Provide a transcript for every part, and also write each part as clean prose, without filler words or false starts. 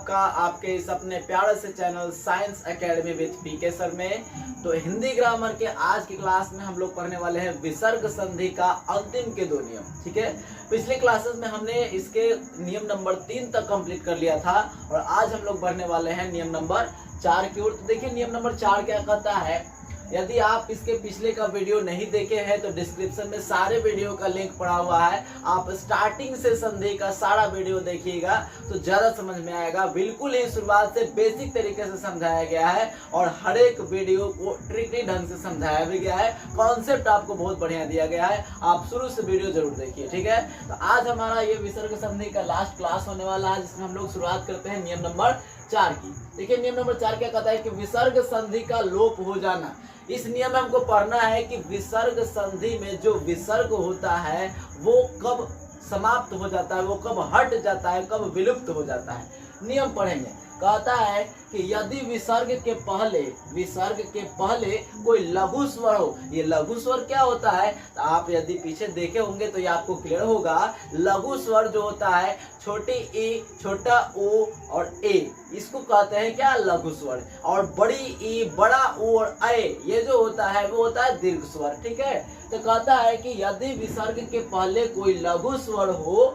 आपका आपके इस अपने प्यारे से channel science academy with PK sir में। तो हिंदी ग्रामर के आज की क्लास में हम लोग पढ़ने वाले हैं विसर्ग संधि का अंतिम के 2 नियम। ठीक है, पिछले क्लासेस में हमने इसके नियम नंबर 3 तक कंप्लीट कर लिया था और आज हम लोग बढ़ने वाले हैं नियम नंबर 4 की ओर। तो देखिए नियम नंबर 4 क्या कहता है। यदि आप इसके पिछले का वीडियो नहीं देखे हैं तो डिस्क्रिप्शन में सारे वीडियो का लिंक पड़ा हुआ है, आप स्टार्टिंग से संधि का सारा वीडियो देखिएगा तो ज्यादा समझ में आएगा। बिल्कुल ही शुरुआत से बेसिक तरीके से समझाया गया है और हर एक वीडियो को ट्रिकी ढंग से समझाया भी गया है। कॉन्सेप्ट आपको बहुत बढ़िया दिया गया है, आप शुरू से वीडियो जरूर देखिए। ठीक है, तो आज हमारा ये विसर्ग संधि का लास्ट क्लास होने वाला है जिसमें हम लोग शुरुआत करते हैं नियम नंबर 4 की। देखिए नियम नंबर 4 क्या कहता है कि विसर्ग संधि का लोप हो जाना। इस नियम में हमको पढ़ना है कि विसर्ग संधि में जो विसर्ग होता है वो कब समाप्त हो जाता है, वो कब हट जाता है, कब विलुप्त हो जाता है। नियम पढ़ेंगे। कहता है कि यदि विसर्ग के पहले कोई लघु स्वर हो। ये लघु स्वर क्या होता है तो आप यदि पीछे देखे होंगे तो ये आपको क्लियर होगा। लघु स्वर जो होता है छोटी ई, छोटा ओ और ए, इसको कहते हैं क्या, लघु स्वर। और बड़ी ई, बड़ा ओ और ए, ये जो होता है वो होता है दीर्घ स्वर। ठीक है, तो कहता है कि यदि विसर्ग के पहले कोई लघु स्वर हो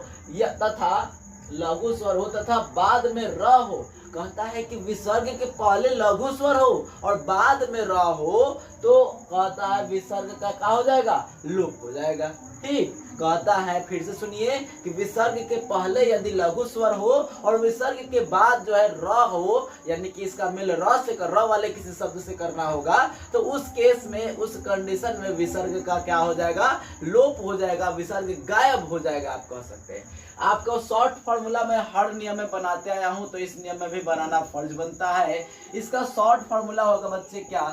तथा बाद में र हो। कहता है कि विसर्ग के पहले लघु स्वर हो और बाद में र हो तो कहता है विसर्ग का क्या हो जाएगा, लोप हो जाएगा। ठीक, कहता है फिर से सुनिए कि विसर्ग के पहले यदि लघु स्वर हो और विसर्ग के बाद जो है र हो, यानी कि इसका मेल र वाले किसी शब्द से करना होगा, तो उस केस में, उस कंडीशन में विसर्ग का क्या हो जाएगा, लोप हो जाएगा, विसर्ग गायब हो जाएगा आप कह सकते हैं। आपको शॉर्ट फॉर्मूला में हर नियम में बनाते आया हूं तो इस नियम में भी बनाना फर्ज बनता है। इसका शॉर्ट फॉर्मूला होगा बच्चे क्या,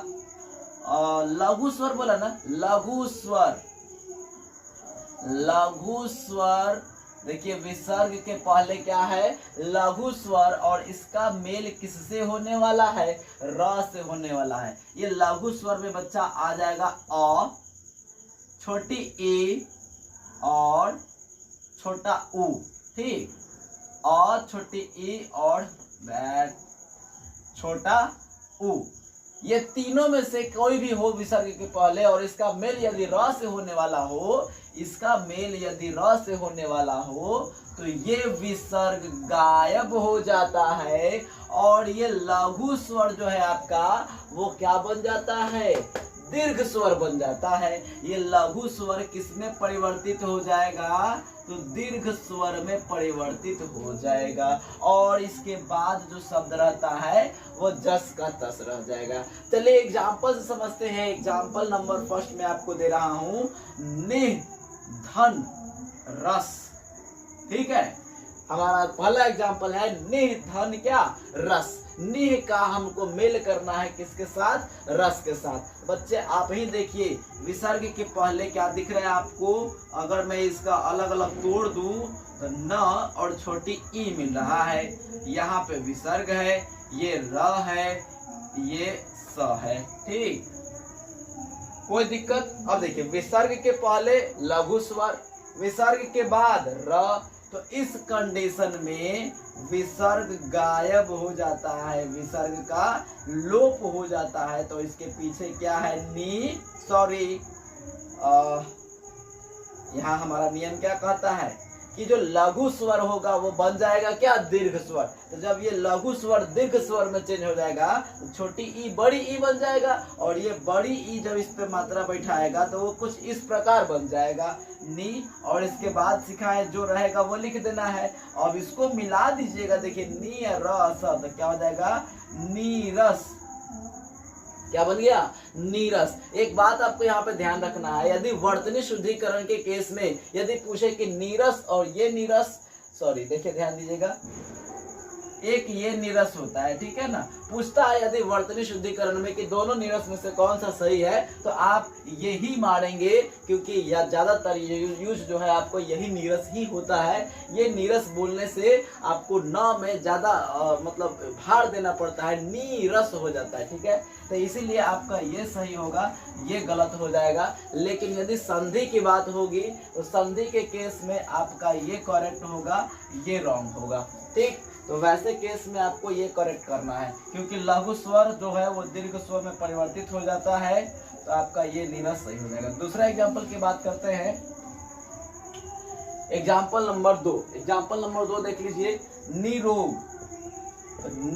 लघु स्वर बोला ना, लघु स्वर। देखिए विसर्ग के पहले क्या है, लघु स्वर और इसका मेल किससे होने वाला है, र से होने वाला है। ये लघु स्वर में बच्चा आ जाएगा अ, छोटी ए और छोटा उ। ठीक, अ, छोटी ई और छोटा उ, ये तीनों में से कोई भी हो विसर्ग के पहले और इसका मेल यदि र से होने वाला हो, इसका मेल यदि र से होने वाला हो तो ये विसर्ग गायब हो जाता है और ये लघु स्वर जो है आपका वो क्या बन जाता है, दीर्घ स्वर बन जाता है। ये लघु स्वर किसमें परिवर्तित हो जाएगा, तो दीर्घ स्वर में परिवर्तित हो जाएगा और इसके बाद जो शब्द रहता है वो जस का तस रह जाएगा। चलिए एग्जाम्पल से समझते हैं। एग्जाम्पल नंबर फर्स्ट में आपको दे रहा हूं, निह धन रस। ठीक है, हमारा पहला एग्जाम्पल है निह धन क्या, रस। निह का हमको मेल करना है किसके साथ, रस के साथ। बच्चे आप ही देखिए विसर्ग के पहले क्या दिख रहा है आपको, अगर मैं इसका अलग अलग तोड़ दूं तो न और छोटी ई मिल रहा है। यहाँ पे विसर्ग है, ये र है, ये स है। ठीक, कोई दिक्कत। अब देखिए विसर्ग के पहले लघु स्वर, विसर्ग के बाद र, तो इस कंडीशन में विसर्ग गायब हो जाता है, विसर्ग का लोप हो जाता है। तो इसके पीछे क्या है, यहाँ हमारा नियम क्या कहता है कि जो लघु स्वर होगा वो बन जाएगा क्या, दीर्घ स्वर। तो जब ये लघु स्वर दीर्घ स्वर में चेंज हो जाएगा तो छोटी ई बड़ी ई बन जाएगा और ये बड़ी ई जब इस पे मात्रा बैठाएगा तो वो कुछ इस प्रकार बन जाएगा, नी। और इसके बाद सिखाए जो रहेगा वो लिख देना है। अब इसको मिला दीजिएगा, देखिए नी र स, तो क्या हो जाएगा, नीरस। क्या बन गया, नीरस। एक बात आपको यहाँ पे ध्यान रखना है, यदि वर्तनी शुद्धिकरण के केस में यदि पूछे कि नीरस और ये नीरस, सॉरी देखिए ध्यान दीजिएगा, एक ये नीरस होता है, ठीक है ना। पूछता है यदि वर्तनी शुद्धिकरण में कि दोनों नीरस में से कौन सा सही है, तो आप यही मारेंगे क्योंकि ज्यादातर यूज जो है आपको यही नीरस ही होता है। ये नीरस बोलने से आपको न में ज्यादा मतलब भार देना पड़ता है, नीरस हो जाता है, ठीक है। तो इसीलिए आपका ये सही होगा, ये गलत हो जाएगा। लेकिन यदि संधि की बात होगी तो संधि के केस में आपका ये करेक्ट होगा, ये रॉन्ग होगा, ठीक। तो वैसे केस में आपको ये करेक्ट करना है, क्योंकि लघु स्वर जो है वो दीर्घ स्वर में परिवर्तित हो जाता है, तो आपका ये निरस सही हो जाएगा। दूसरा एग्जाम्पल की बात करते हैं, एग्जाम्पल नंबर 2। एग्जाम्पल नंबर 2 देख लीजिए, निरोग,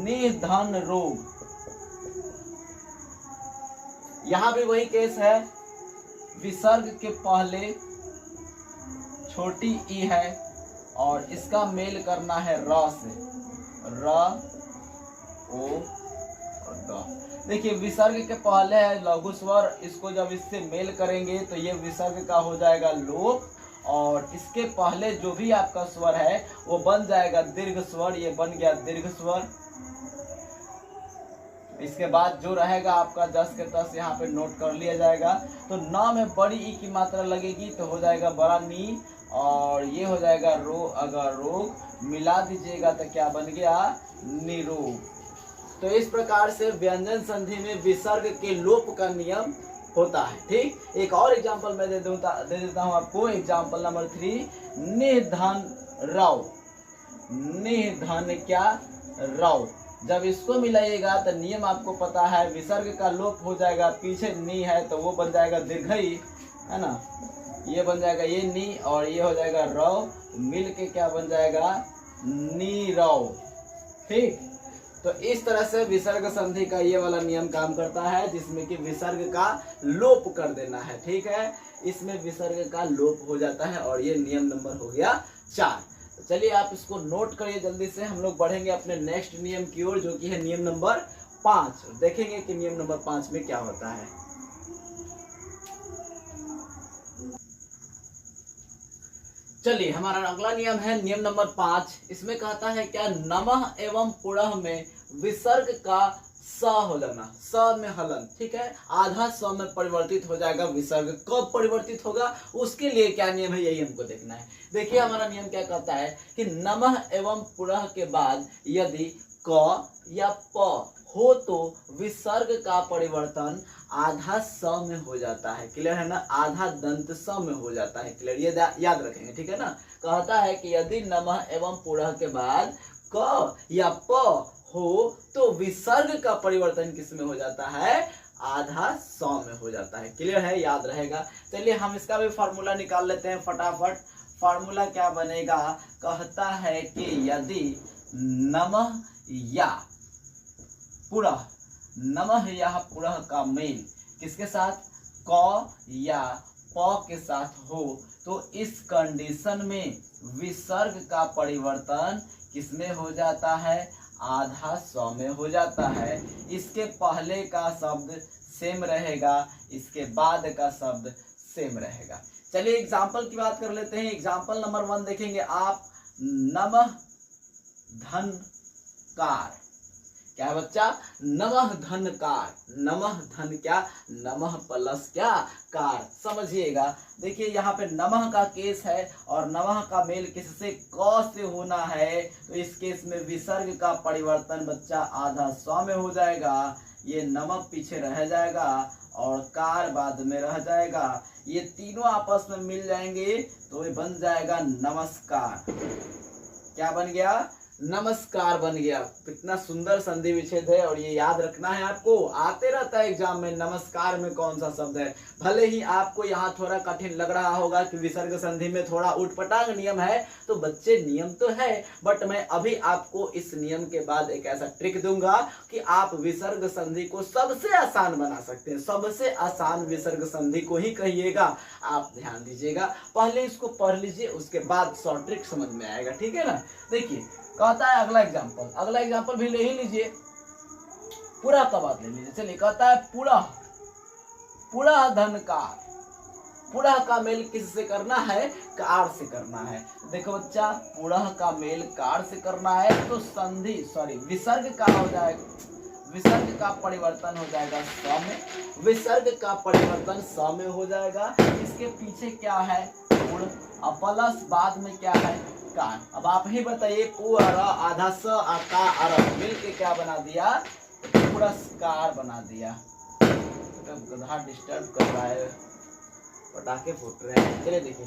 निधन रोग। यहां भी वही केस है, विसर्ग के पहले छोटी ई है और इसका मेल करना है र से, र ओ और ग। देखिए विसर्ग के पहले है लघु स्वर, इसको जब इससे मेल करेंगे तो ये विसर्ग का हो जाएगा लोप, और इसके पहले जो भी आपका स्वर है वो बन जाएगा दीर्घ स्वर, ये बन गया दीर्घ स्वर। इसके बाद जो रहेगा आपका 10 के 10 यहाँ पे नोट कर लिया जाएगा। तो न में बड़ी ई की मात्रा लगेगी तो हो जाएगा बड़ा नी, और ये हो जाएगा रो, अगर रोग मिला दीजिएगा तो क्या बन गया, निरोग। तो इस प्रकार से व्यंजन संधि में विसर्ग के लोप का नियम होता है। ठीक, एक और एग्जांपल मैं दे देता हूं आपको। एग्जांपल नंबर 3, निधन रव। निधन क्या, रव। जब इसको मिलाइएगा तो नियम आपको पता है, विसर्ग का लोप हो जाएगा, पीछे नी है तो वो बन जाएगा दीर्घई, है ना, ये बन जाएगा ये नी, और ये हो जाएगा रव, मिल के क्या बन जाएगा, नीरव। ठीक, तो इस तरह से विसर्ग संधि का ये वाला नियम काम करता है, जिसमें कि विसर्ग का लोप कर देना है। ठीक है, इसमें विसर्ग का लोप हो जाता है, और ये नियम नंबर हो गया 4। तो चलिए आप इसको नोट करिए जल्दी से, हम लोग बढ़ेंगे अपने नेक्स्ट नियम की ओर, जो कि है नियम नंबर 5। देखेंगे कि नियम नंबर 5 में क्या होता है। चलिए हमारा अगला नियम है नियम नंबर 5। इसमें कहता है क्या, नमः एवं पुरः में विसर्ग का स हो जाना, स में हलन। ठीक है, आधा स में परिवर्तित हो जाएगा विसर्ग। कब परिवर्तित होगा, उसके लिए क्या नियम है, यही हमको देखना है। देखिए हमारा नियम क्या कहता है कि नमः एवं पुरः के बाद यदि क या प हो तो विसर्ग का परिवर्तन आधा स में हो जाता है। क्लियर है ना, आधा दंत स में हो जाता है। क्लियर, ये याद रखेंगे। ठीक है ना, कहता है कि यदि नमः एवं पुरः के बाद क या प हो तो विसर्ग का परिवर्तन किस में हो जाता है, आधा स में हो जाता है। क्लियर है, याद रहेगा। चलिए हम इसका भी फॉर्मूला निकाल लेते हैं फटाफट। फॉर्मूला क्या बनेगा, कहता है कि यदि नमः या पुरः, नमः या पुरः का मेल किसके साथ, क या प के साथ हो, तो इस कंडीशन में विसर्ग का परिवर्तन किसमें हो जाता है, आधा स में हो जाता है। इसके पहले का शब्द सेम रहेगा, इसके बाद का शब्द सेम रहेगा। चलिए एग्जाम्पल की बात कर लेते हैं। एग्जाम्पल नंबर 1 देखेंगे आप, नमः धनकार। क्या है बच्चा, नमः धनकार। नमः धन क्या, नमः प्लस क्या, कार। समझिएगा, देखिए यहाँ पे नमः का केस है और नमः का मेल किससे, क से होना है, तो इस केस में विसर्ग का परिवर्तन बच्चा आधा स में हो जाएगा। ये नमः पीछे रह जाएगा और कार बाद में रह जाएगा। ये तीनों आपस में मिल जाएंगे तो ये बन जाएगा नमस्कार। क्या बन गया, नमस्कार बन गया। कितना सुंदर संधि विच्छेद है, और ये याद रखना है आपको, आते रहता है एग्जाम में, नमस्कार में कौन सा शब्द है। भले ही आपको यहाँ थोड़ा कठिन लग रहा होगा कि विसर्ग संधि में थोड़ा उटपटांग नियम है, तो बच्चे नियम तो है, बट मैं अभी आपको इस नियम के बाद एक ऐसा ट्रिक दूंगा कि आप विसर्ग संधि को सबसे आसान बना सकते हैं। सबसे आसान विसर्ग संधि को ही कहिएगा, आप ध्यान दीजिएगा। पहले इसको पढ़ लीजिए, उसके बाद शॉर्ट ट्रिक समझ में आएगा। ठीक है ना, देखिए कहता है अगला एग्जांपल, अगला एग्जांपल भी ले ही लीजिए, पूरा का बात ले लीजिए। चलिए कहता है पुरः, पुरः धनकार। पुरः का मेल किससे करना है, कार से करना है। देखो बच्चा, पुरः का मेल कार से करना है तो संधि विसर्ग का हो जाएगा, विसर्ग का परिवर्तन हो जाएगा स में, विसर्ग का परिवर्तन स में हो जाएगा। इसके पीछे क्या है, पुर, प्लस बाद में क्या है, कार। अब आप ही बताइए, पुअर आधा स आकार मिल के क्या बना दिया, पुरस्कार बना दिया। तो गधा डिस्टर्ब कर रहा है, पटाखे फूट रहे हैं। चलिए देखिए,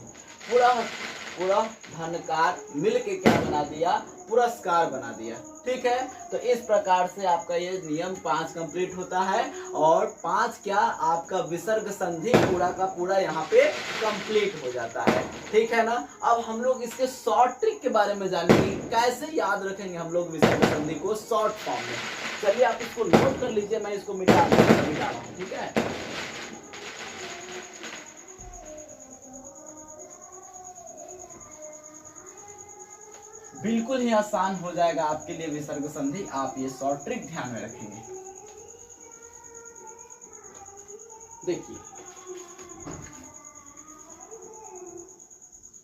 पुरः धनकार मिल के क्या बना दिया, पुरस्कार बना दिया। ठीक है, तो इस प्रकार से आपका ये नियम 5 कंप्लीट होता है और 5 क्या आपका विसर्ग संधि पूरा का पूरा यहाँ पे कंप्लीट हो जाता है। ठीक है ना। अब हम लोग इसके शॉर्ट ट्रिक के बारे में जानेंगे, कैसे याद रखेंगे हम लोग विसर्ग संधि को शॉर्ट फॉर्म में। चलिए आप इसको नोट कर लीजिए, मैं इसको मिटा रहा हूँ। ठीक है, बिल्कुल ही आसान हो जाएगा आपके लिए विसर्ग संधि, आप ये शॉर्ट ट्रिक ध्यान में रखेंगे। देखिए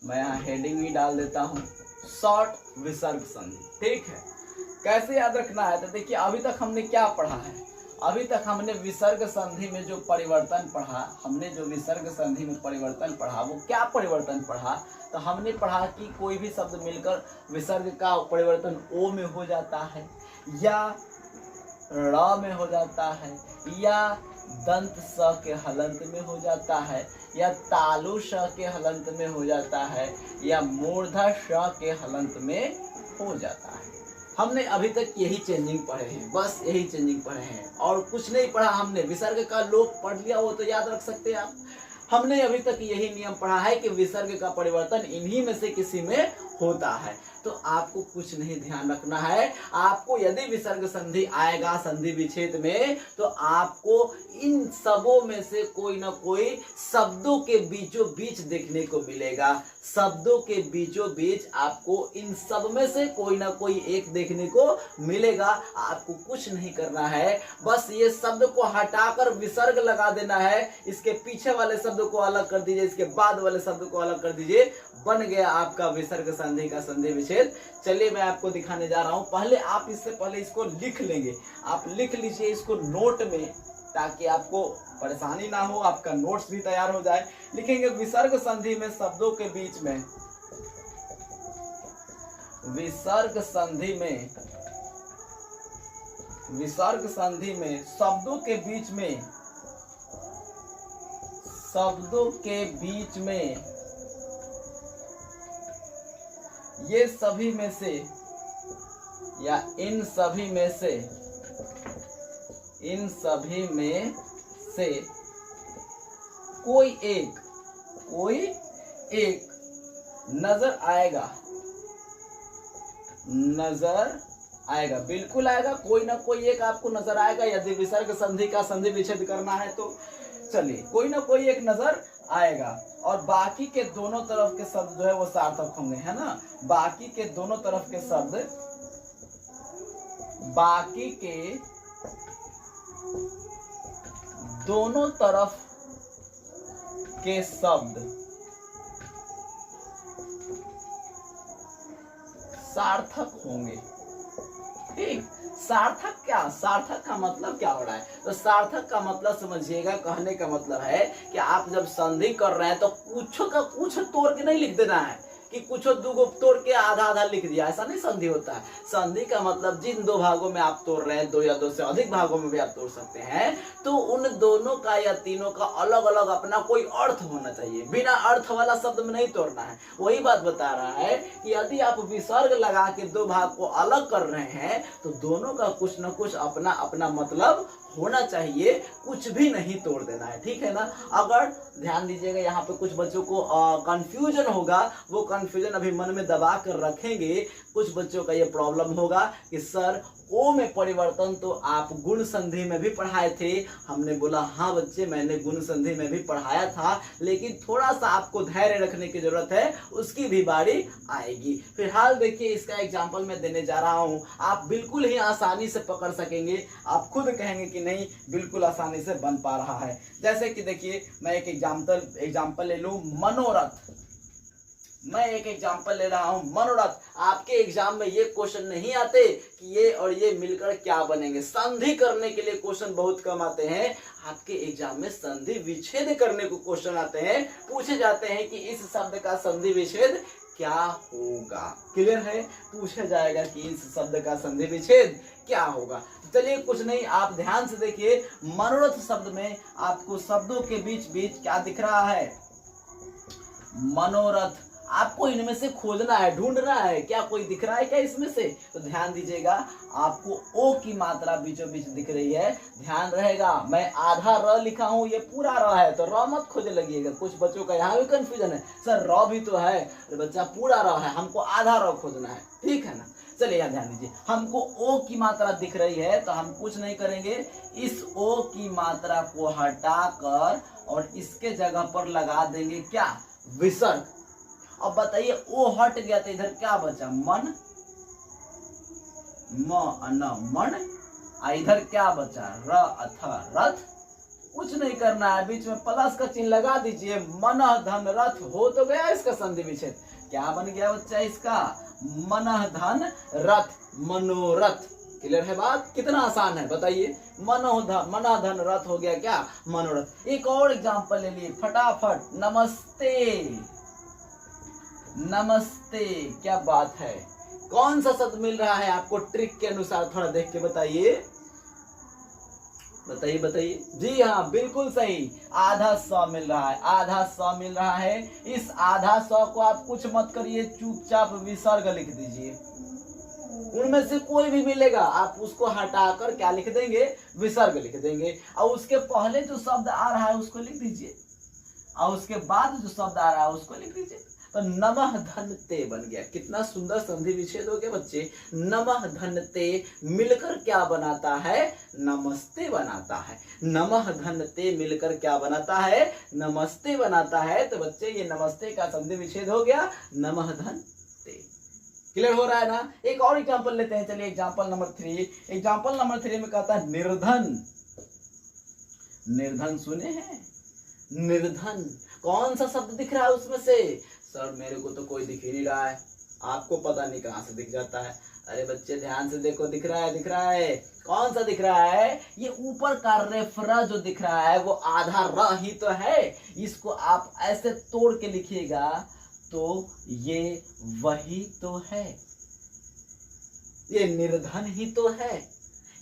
मैं यहाँ हेडिंग भी डाल देता हूँ, शॉर्ट विसर्ग संधि। ठीक है, कैसे याद रखना है, तो देखिए अभी तक हमने क्या पढ़ा है, अभी तक हमने विसर्ग संधि में जो परिवर्तन पढ़ा, हमने जो विसर्ग संधि में परिवर्तन पढ़ा वो क्या परिवर्तन पढ़ा, तो हमने पढ़ा कि कोई भी शब्द मिलकर विसर्ग का परिवर्तन ओ में हो जाता है, या र में हो जाता है, या दंत स के हलंत में हो जाता है, या तालु श के हलंत में हो जाता है, या मूर्धा श के हलंत में हो जाता है। हमने अभी तक यही चेंजिंग पढ़े हैं, बस यही चेंजिंग पढ़े हैं और कुछ नहीं पढ़ा हमने। विसर्ग का लोप पढ़ लिया वो तो याद रख सकते हैं आप। हमने अभी तक यही नियम पढ़ा है कि विसर्ग का परिवर्तन इन्हीं में से किसी में होता है। तो आपको कुछ नहीं ध्यान रखना है, आपको यदि विसर्ग संधि आएगा संधि विच्छेद में तो आपको इन सबों में से कोई ना कोई शब्दों के बीचों बीच देखने को मिलेगा। शब्दों के बीचों बीच आपको इन सब में से कोई ना कोई एक देखने को मिलेगा। आपको कुछ नहीं करना है, बस ये शब्द को हटाकर विसर्ग लगा देना है। इसके पीछे वाले शब्द को अलग कर दीजिए, इसके बाद वाले शब्द को अलग कर दीजिए, बन गया आपका विसर्ग संधि का संधि विच्छेद। चलिए मैं आपको दिखाने जा रहा हूं। पहले आप इससे पहले इसको लिख लेंगे, आप लिख लीजिए इसको नोट में, ताकि आपको परेशानी ना हो, आपका नोट्स भी तैयार हो जाए। लिखेंगे विसर्ग संधि में शब्दों के बीच में, विसर्ग संधि में, विसर्ग संधि में शब्दों के बीच में, शब्दों के बीच में ये सभी में से या इन सभी में से, इन सभी में से कोई एक नजर आएगा, नजर आएगा, बिल्कुल आएगा, कोई ना कोई एक आपको नजर आएगा यदि विसर्ग संधि का संधि विच्छेद करना है तो। चलिए कोई ना कोई एक नजर आएगा और बाकी के दोनों तरफ के शब्द जो है वो सार्थक होंगे, है ना। बाकी के दोनों तरफ के शब्द, बाकी के दोनों तरफ के शब्द सार्थक होंगे। ठीक, सार्थक क्या, सार्थक का मतलब क्या हो रहा है, तो सार्थक का मतलब समझिएगा, कहने का मतलब है कि आप जब संधि कर रहे हैं तो कुछ का कुछ तोड़ के नहीं लिख देना है कि कुछ दूगो तोड़ के आधा आधा लिख दिया, ऐसा नहीं संधि होता है। संधि का मतलब जिन दो भागों में आप तोड़ रहे हैं, दो या दो से अधिक भागों में भी आप तोड़ सकते हैं, तो उन दोनों का या तीनों का अलग अलग अपना कोई अर्थ होना चाहिए, बिना अर्थ वाला शब्द में नहीं तोड़ना है। वही बात बता रहा है कि यदि आप विसर्ग लगा के दो भाग को अलग कर रहे हैं तो दोनों का कुछ न कुछ अपना अपना मतलब होना चाहिए, कुछ भी नहीं तोड़ देना है। ठीक है ना। अगर ध्यान दीजिएगा यहाँ पे कुछ बच्चों को कंफ्यूजन होगा, वो कंफ्यूजन अभी मन में दबा कर रखेंगे। कुछ बच्चों का ये प्रॉब्लम होगा कि सर ओ में परिवर्तन तो आप गुण संधि में भी पढ़ाए थे। हमने बोला हाँ बच्चे, मैंने गुण संधि में भी पढ़ाया था, लेकिन थोड़ा सा आपको धैर्य रखने की जरूरत है, उसकी भी बारी आएगी। फिलहाल देखिए इसका एग्जाम्पल मैं देने जा रहा हूँ, आप बिल्कुल ही आसानी से पकड़ सकेंगे। आप खुद कहेंगे कि नहीं बिल्कुल आसानी से बन पा रहा है। जैसे कि देखिए मैं एक एग्जाम्पल ले लूँ, मनोरथ। मैं एक एग्जाम्पल ले रहा हूं, मनोरथ। आपके एग्जाम में ये क्वेश्चन नहीं आते कि ये और ये मिलकर क्या बनेंगे। संधि करने के लिए क्वेश्चन बहुत कम आते हैं। आपके एग्जाम में संधि विच्छेद करने को क्वेश्चन आते हैं, पूछे जाते हैं कि इस शब्द का संधि विच्छेद क्या होगा। क्लियर है, पूछा जाएगा कि इस शब्द का संधि विच्छेद क्या होगा। चलिए कुछ नहीं, आप ध्यान से देखिए, मनोरथ शब्द में आपको शब्दों के बीच बीच क्या दिख रहा है, मनोरथ। आपको इनमें से खोजना है, ढूंढना है, क्या कोई दिख रहा है क्या इसमें से? तो ध्यान दीजिएगा, आपको ओ की मात्रा बीचों बीच दिख रही है। ध्यान रहेगा, मैं आधा र लिखा हूं, ये पूरा र है, तो र मत खोजने लगिएगा। कुछ बच्चों का यहाँ भी कंफ्यूजन है, सर र भी तो है, बच्चा पूरा र है, हमको आधा र खोजना है, ठीक है ना। चलिए यहाँ ध्यान दीजिए, हमको ओ की मात्रा दिख रही है, तो हम कुछ नहीं करेंगे, इस ओ की मात्रा को हटाकर और इसके जगह पर लगा देंगे क्या? विसर्ग। अब बताइए, ओ हट गया तो इधर क्या बचा? मन, मन, इधर क्या बचा? र अथ रथ। कुछ नहीं करना है, बीच में प्लस का चिन्ह लगा दीजिए, मन धन रथ, हो तो गया इसका संधि विच्छेद। क्या बन गया बच्चा इसका? मन धन रथ, मनोरथ। क्लियर है बात? कितना आसान है बताइए, मन धन रथ हो गया क्या? मनोरथ। एक और एग्जांपल ले लिए फटाफट, नमस्ते, नमस्ते। क्या बात है, कौन सा शब्द मिल रहा है आपको ट्रिक के अनुसार? थोड़ा देख के बताइए, बताइए बताइए। जी हाँ, बिल्कुल सही, आधा सौ मिल रहा है, आधा सौ मिल रहा है। इस आधा सौ को आप कुछ मत करिए, चुपचाप विसर्ग लिख दीजिए। उनमें से कोई भी मिलेगा, आप उसको हटाकर क्या लिख देंगे? विसर्ग लिख देंगे। और उसके पहले जो शब्द आ रहा है उसको लिख दीजिए, और उसके बाद जो शब्द आ रहा है उसको लिख दीजिए। तो नमः धन ते बन गया। कितना सुंदर संधि विच्छेद हो गया बच्चे। नमः धन ते मिलकर क्या बनाता है? नमस्ते बनाता है। नमः धन ते मिलकर क्या बनाता है? नमस्ते बनाता है। तो बच्चे ये नमस्ते का संधि विच्छेद हो गया, नमः धन ते। क्लियर हो रहा है ना? एक और एग्जांपल लेते हैं, चलिए एग्जांपल नंबर 3। एग्जांपल नंबर 3 में कहता है निर्धन। निर्धन सुने हैं? निर्धन कौन सा शब्द दिख रहा है उसमें से? सर मेरे को तो कोई दिख ही नहीं रहा है, आपको पता नहीं कहां से दिख जाता है। अरे बच्चे ध्यान से देखो, दिख रहा है, दिख रहा है। कौन सा दिख रहा है? ये ऊपर का रेफरा जो दिख रहा है वो आधा र ही तो है। इसको आप ऐसे तोड़ के लिखिएगा तो ये वही तो है, ये निर्धन ही तो है।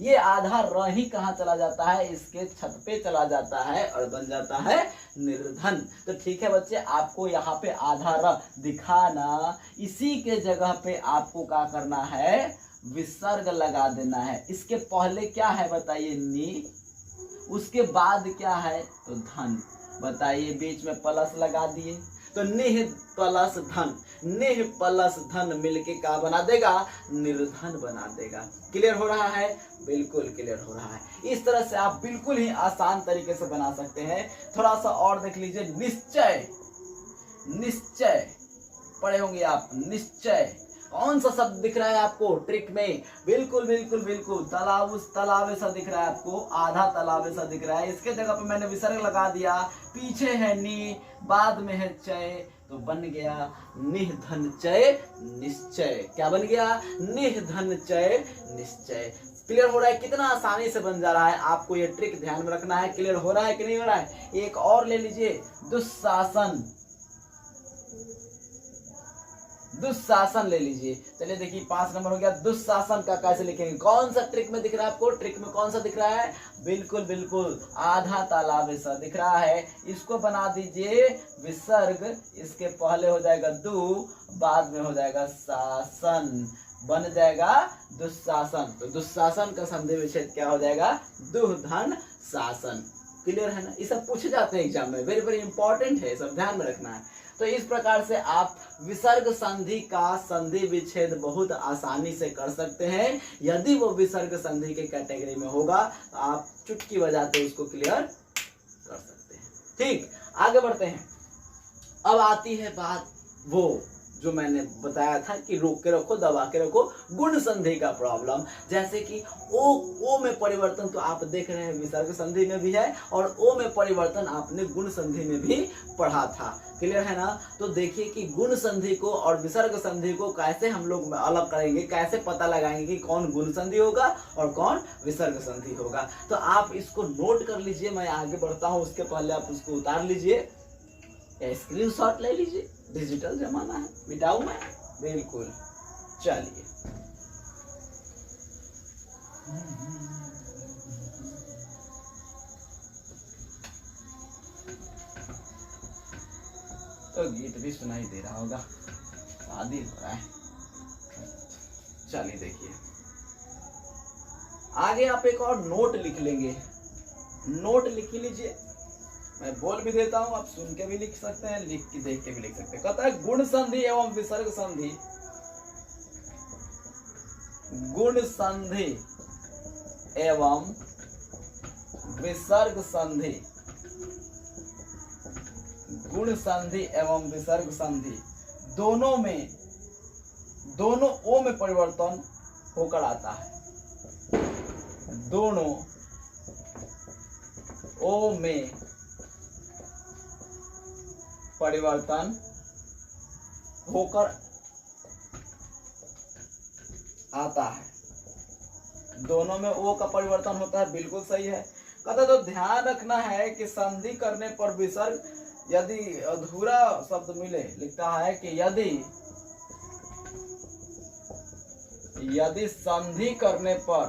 ये आधा र ही कहाँ चला जाता है? इसके छत पे चला जाता है और बन जाता है निर्धन। तो ठीक है बच्चे, आपको यहाँ पे आधा र दिखाना, इसी के जगह पे आपको क्या करना है? विसर्ग लगा देना है। इसके पहले क्या है बताइए? नी, उसके बाद क्या है? तो धन। बताइए, बीच में प्लस लगा दिए तो निह प्लस धन, निह प्लस धन मिलके क्या बना देगा? निर्धन बना देगा। क्लियर हो रहा है? बिल्कुल क्लियर हो रहा है। इस तरह से आप बिल्कुल ही आसान तरीके से बना सकते हैं। थोड़ा सा और देख लीजिए, निश्चय। निश्चय पढ़े होंगे आप, निश्चय। कौन सा शब्द दिख रहा है आपको ट्रिक में? बिल्कुल बिल्कुल बिल्कुल, तालाब, उस तालाब सा दिख रहा है आपको, आधा तालाब सा दिख रहा है। इसके जगह पे मैंने विसर्ग लगा दिया, पीछे है नी, बाद में है चय, तो बन गया निधन चय निश्चय। क्या बन गया? निधन चय निश्चय। क्लियर हो रहा है? कितना आसानी से बन जा रहा है। आपको ये ट्रिक ध्यान में रखना है। क्लियर हो रहा है कि नहीं हो रहा है? एक और ले लीजिए, दुशासन। दुशासन ले लीजिए। चलिए देखिए, 5 नंबर हो गया। दुशासन का कैसे लिखेंगे? कौन सा ट्रिक में दिख रहा है आपको? ट्रिक में कौन सा दिख रहा है? बिल्कुल बिल्कुल, आधा तालाब ऐसा दिख रहा है। इसको बना दीजिए विसर्ग, इसके पहले हो जाएगा दु, बाद में हो जाएगा शासन, बन जाएगा दुशासन। तो दुशासन का संधि विच्छेद क्या हो जाएगा? दुधन शासन। क्लियर है ना? ये सब पूछे जाते हैं एग्जाम में, वेरी वेरी इंपॉर्टेंट है, सब ध्यान में रखना है। तो इस प्रकार से आप विसर्ग संधि का संधि विच्छेद बहुत आसानी से कर सकते हैं। यदि वो विसर्ग संधि के कैटेगरी में होगा तो आप चुटकी बजाते उसको क्लियर कर सकते हैं। ठीक, आगे बढ़ते हैं। अब आती है बात वो जो मैंने बताया था कि रोक के रखो, दबा के रखो, गुण संधि का प्रॉब्लम। जैसे कि ओ में परिवर्तन तो आप देख रहे हैं विसर्ग संधि में भी है, और ओ में परिवर्तन आपने गुण संधि में भी पढ़ा था। क्लियर है ना? तो देखिए कि गुण संधि को और विसर्ग संधि को कैसे हम लोग अलग करेंगे, कैसे पता लगाएंगे कि कौन गुण संधि होगा और कौन विसर्ग संधि होगा। तो आप इसको नोट कर लीजिए, मैं आगे बढ़ता हूँ उसके पहले आप उसको उतार लीजिए या स्क्रीनशॉट ले लीजिए, डिजिटल जमाना है, मिटाऊं मैं? बिल्कुल। चलिए, तो गीत भी सुनाई दे रहा होगा, शादी हो रहा है। चलिए देखिए आगे आप एक और नोट लिख लेंगे, नोट लिख लीजिए, मैं बोल भी देता हूं, आप सुन के भी लिख सकते हैं, लिख के देख के भी लिख सकते हैं। कहता है गुण संधि एवं विसर्ग संधि, गुण संधि एवं विसर्ग संधि, गुण संधि एवं विसर्ग संधि दोनों में, दोनों ओ में परिवर्तन होकर आता है, दोनों ओ में परिवर्तन होकर आता है, दोनों में ओ का परिवर्तन होता है, बिल्कुल सही है। कहता तो ध्यान रखना है कि संधि करने पर विसर्ग यदि अधूरा शब्द मिले, लिखता है कि यदि संधि करने पर,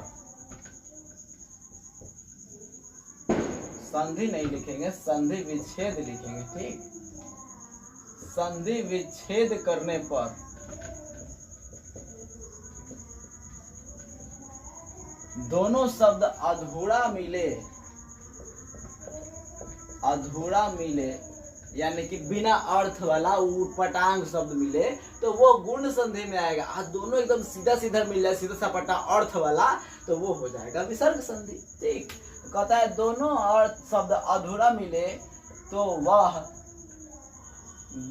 संधि नहीं लिखेंगे, संधि विच्छेद लिखेंगे, ठीक। संधि विच्छेद करने पर दोनों शब्द अधूरा मिले, अधूरा मिले यानी कि बिना अर्थ वाला उटपटांग शब्द मिले तो वो गुण संधि में आएगा। आज दोनों एकदम सीधा सीधा मिल जाए, सीधा सपाटा अर्थ वाला, तो वो हो जाएगा विसर्ग संधि, ठीक। कहता है दोनों अर्थ शब्द अधूरा मिले तो वह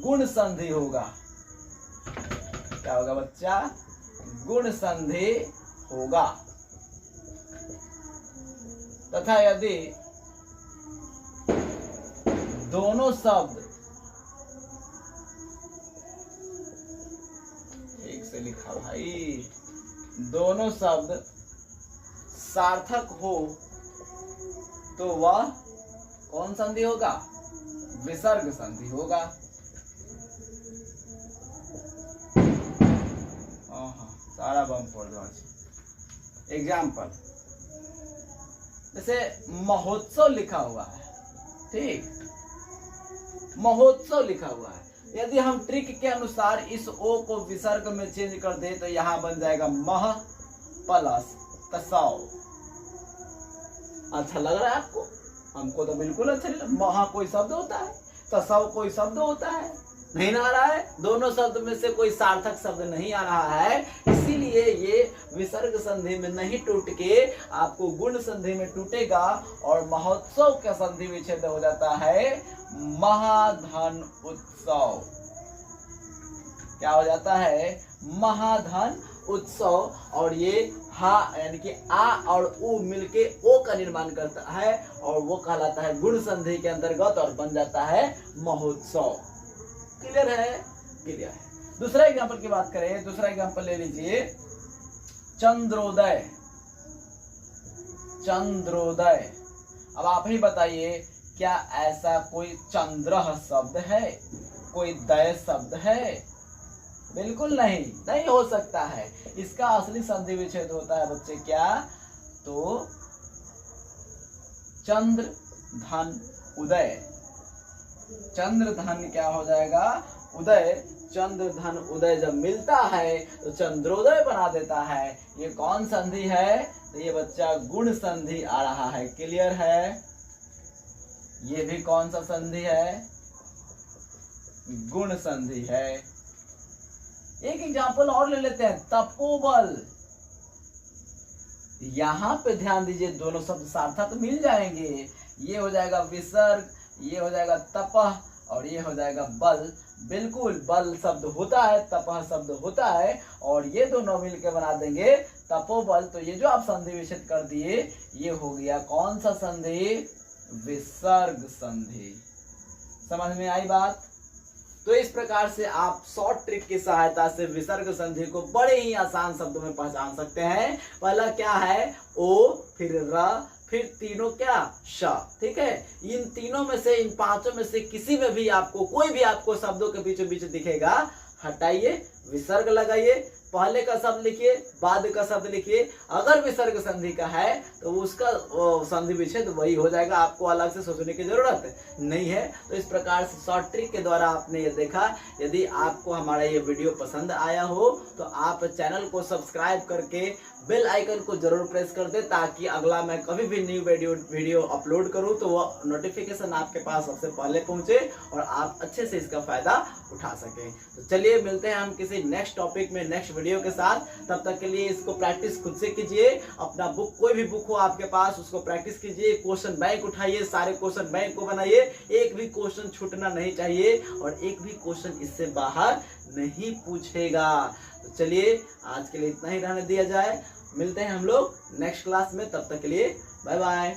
गुण संधि होगा। क्या होगा बच्चा? गुण संधि होगा। तथा यदि दोनों शब्द, एक से लिखा भाई, दोनों शब्द सार्थक हो तो वह कौन संधि होगा? विसर्ग संधि होगा। सारा बम फोड़ दो। एग्जाम्पल, जैसे महोत्सव लिखा हुआ है, ठीक, महोत्सव लिखा हुआ है, यदि हम ट्रिक के अनुसार इस ओ को विसर्ग में चेंज कर दे तो यहां बन जाएगा मह प्लस तसव। अच्छा लग रहा है आपको? हमको तो बिल्कुल अच्छा नहीं। महा कोई शब्द होता है, तसव कोई शब्द होता है, नहीं आ रहा है। दोनों शब्द में से कोई सार्थक शब्द नहीं आ रहा है, इसीलिए ये विसर्ग संधि में नहीं टूट के आपको गुण संधि में टूटेगा और महोत्सव का संधि विच्छेद हो जाता है महाधन उत्सव। क्या हो जाता है? महाधन उत्सव। और ये हा यानी कि आ और उ मिलके ओ का निर्माण करता है और वो कहलाता है गुण संधि के अंतर्गत और बन जाता है महोत्सव। क्लियर है? क्लियर है। दूसरा एग्जांपल की बात करें, दूसरा एग्जांपल ले लीजिए, चंद्रोदय। चंद्रोदय, अब आप ही बताइए, क्या ऐसा कोई चंद्र शब्द है? कोई दय शब्द है? बिल्कुल नहीं, नहीं हो सकता है। इसका असली संधि विच्छेद होता है बच्चे क्या? तो चंद्र धन उदय। चंद्र धन क्या हो जाएगा? उदय। चंद्र धन उदय जब मिलता है तो चंद्रोदय बना देता है। ये कौन संधि है? तो ये बच्चा गुण संधि आ रहा है। क्लियर है? ये भी कौन सा संधि है? गुण संधि है। एक एग्जाम्पल और ले लेते हैं, तपोबल। यहां पे ध्यान दीजिए, दोनों शब्द सार्थक मिल जाएंगे। ये हो जाएगा विसर्ग, ये हो जाएगा तपह और ये हो जाएगा बल। बिल्कुल, बल शब्द होता है, तपह शब्द होता है और ये दोनों मिलकर बना देंगे तपोबल। तो ये जो आप संधि विच्छेद कर दिए, ये हो गया कौन सा संधि? विसर्ग संधि। समझ में आई बात? तो इस प्रकार से आप शॉर्ट ट्रिक की सहायता से विसर्ग संधि को बड़े ही आसान शब्दों में पहचान सकते हैं। पहला क्या है? ओ, फिर र, फिर तीनों क्या? श। ठीक है, इन तीनों में से, इन पांचों में से किसी में भी आपको, कोई भी आपको शब्दों के बीचों बीच दिखेगा, हटाइए, विसर्ग लगाइए, पहले का शब्द लिखिए, बाद का शब्द लिखिए। अगर विसर्ग संधि का है तो उसका संधि विच्छेद वही हो जाएगा, आपको अलग से सोचने की जरूरत नहीं है। तो इस प्रकार से शॉर्ट ट्रिक के द्वारा आपने ये देखा। यदि आपको हमारा ये वीडियो पसंद आया हो तो आप चैनल को सब्सक्राइब करके बेल आइकन को जरूर प्रेस कर दे, ताकि अगला मैं कभी भी न्यू वीडियो अपलोड करूं तो वो नोटिफिकेशन आपके पास सबसे पहले पहुंचे और आप अच्छे से इसका फायदा उठा सकें। तो चलिए मिलते हैं हम किसी नेक्स्ट टॉपिक में नेक्स्ट वीडियो के साथ। तब तक के लिए इसको प्रैक्टिस खुद से कीजिए। अपना बुक, कोई भी बुक हो आपके पास, उसको प्रैक्टिस कीजिए। क्वेश्चन बैंक उठाइए, सारे क्वेश्चन बैंक को बनाइए, एक भी क्वेश्चन छूटना नहीं चाहिए और एक भी क्वेश्चन इससे बाहर नहीं पूछेगा। तो चलिए आज के लिए इतना ही रहने दिया जाए। मिलते हैं हम लोग नेक्स्ट क्लास में, तब तक के लिए बाय बाय।